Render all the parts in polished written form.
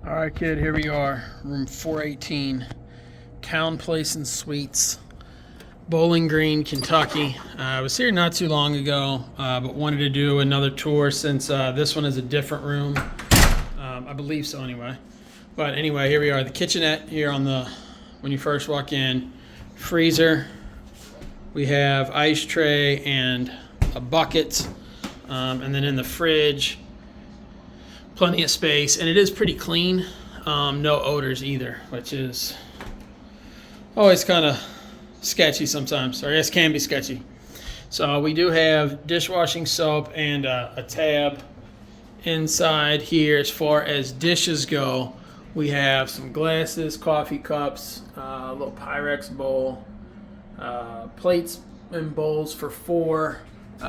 All right, kid, here we are, room 418, TownePlace and Suites, Bowling Green, Kentucky. I was here not too long ago, but wanted to do another tour since this one is a different room. I believe so anyway. But anyway, here we are, the kitchenette here on the, when you first walk in, freezer. We have ice tray and a bucket, and then in the fridge, plenty of space, and it is pretty clean. No odors either, which is always kind of sketchy sometimes, or I guess can be sketchy. So we do have dishwashing soap and a tab inside here. As far as dishes go, we have some glasses, coffee cups, a little Pyrex bowl, plates and bowls for 4.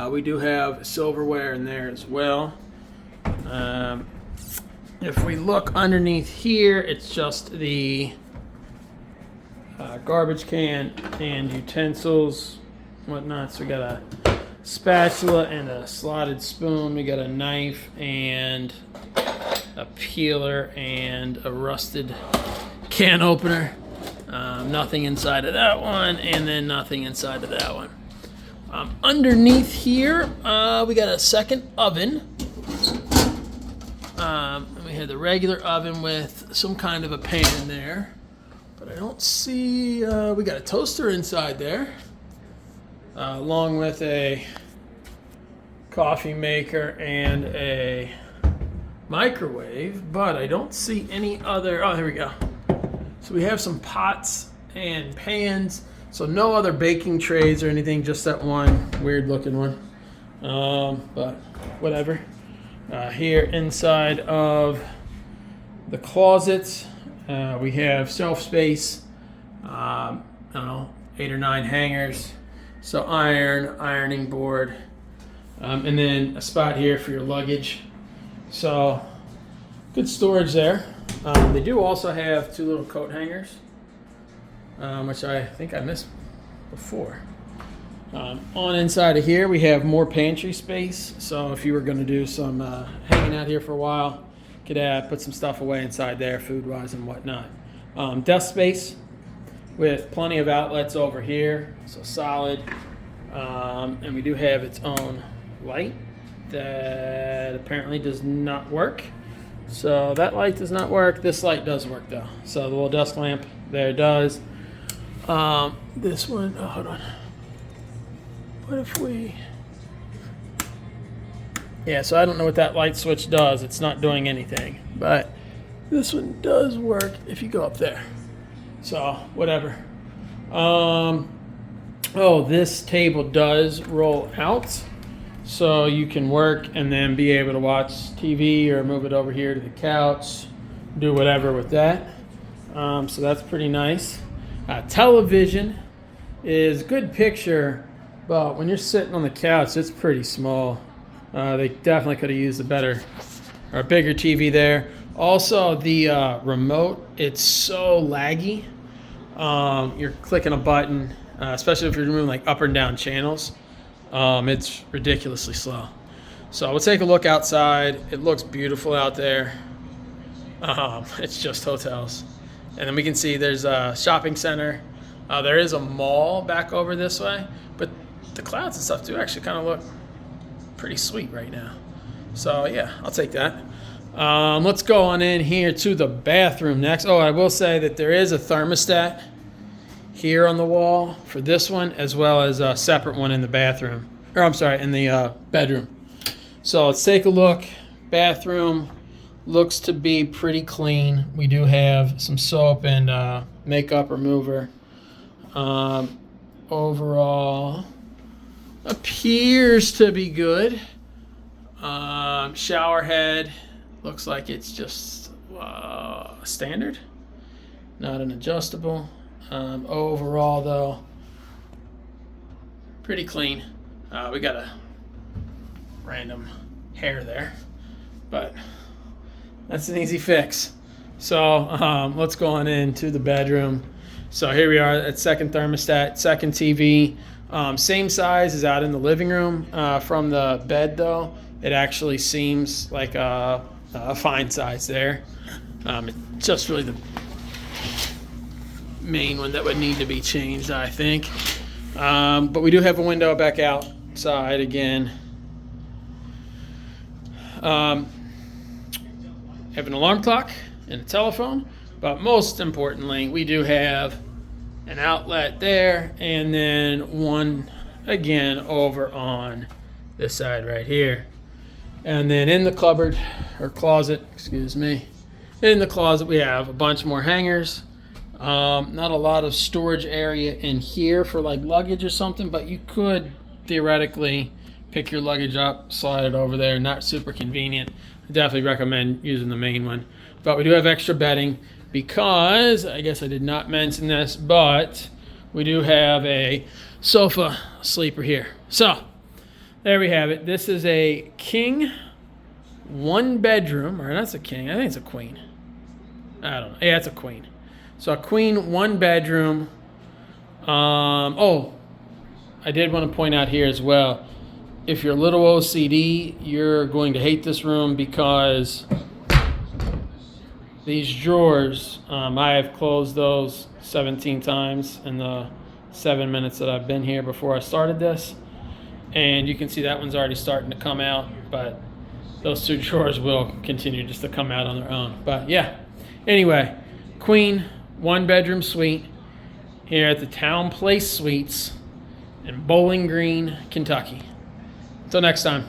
We do have silverware in there as well. If we look underneath here, it's just the garbage can and utensils, whatnot. So we got a spatula and a slotted spoon. We got a knife and a peeler and a rusted can opener. Nothing inside of that one, and then nothing inside of that one. Underneath here, we got a second oven. And we had the regular oven with some kind of a pan there, but I don't see, we got a toaster inside there, along with a coffee maker and a microwave, but I don't see any other, oh, here we go. So we have some pots and pans, so no other baking trays or anything, just that one weird looking one, but whatever. Here inside of the closets, we have shelf space, I don't know, 8 or 9 hangers, so ironing board, and then a spot here for your luggage. So good storage there. They do also have 2 little coat hangers, which I think I missed before. On inside of here, we have more pantry space. So if you were going to do some hanging out here for a while, could put some stuff away inside there, food-wise and whatnot. Desk space with plenty of outlets over here, so solid. And we do have its own light that apparently does not work. So that light does not work. This light does work though. So the little desk lamp there does. This one, oh, hold on. What if we... Yeah, so I don't know what that light switch does. It's not doing anything. But this one does work if you go up there. So, whatever. Oh, this table does roll out. So you can work and then be able to watch TV or move it over here to the couch. Do whatever with that. So that's pretty nice. Television is good picture. But when you're sitting on the couch, it's pretty small. They definitely could have used a better or a bigger TV there. Also, the remote, it's so laggy. You're clicking a button, especially if you're moving like up and down channels. It's ridiculously slow. So we'll take a look outside. It looks beautiful out there. It's just hotels. And then we can see there's a shopping center. There is a mall back over this way. But the clouds and stuff do actually kind of look pretty sweet right now. So yeah, I'll take that. Let's go on in here to the bathroom next. Oh, I will say that there is a thermostat here on the wall for this one, as well as a separate one in the bathroom. Or I'm sorry, in the bedroom. So let's take a look. Bathroom looks to be pretty clean. We do have some soap and makeup remover. Overall, appears to be good. Shower head looks like it's just standard, not an adjustable. Overall though, pretty clean. We got a random hair there, but that's an easy fix. So let's go on into the bedroom. So here we are at second thermostat, second TV. Same size as out in the living room. From the bed though, it actually seems like a fine size there. It's just really the main one that would need to be changed, I think. But we do have a window back outside again. Have an alarm clock and a telephone, but most importantly, we do have an outlet there, and then one again over on this side right here. And then in the cupboard or closet, excuse me, in the closet we have a bunch more hangers. Not a lot of storage area in here for like luggage or something, but you could theoretically pick your luggage up, slide it over there. Not super convenient. I definitely recommend using the main one. But we do have extra bedding because, I guess I did not mention this, but we do have a sofa sleeper here. So there we have it. This is a king 1 bedroom, or that's a king, I think it's a queen. I don't know. Yeah, it's a queen. So a queen 1 bedroom. Oh, I did want to point out here as well, if you're a little OCD, you're going to hate this room because these drawers, I have closed those 17 times in the 7 minutes that I've been here before I started this. And you can see that one's already starting to come out, but those 2 drawers will continue just to come out on their own. But yeah, anyway, queen 1 bedroom suite here at the TownePlace Suites in Bowling Green, Kentucky. Until next time.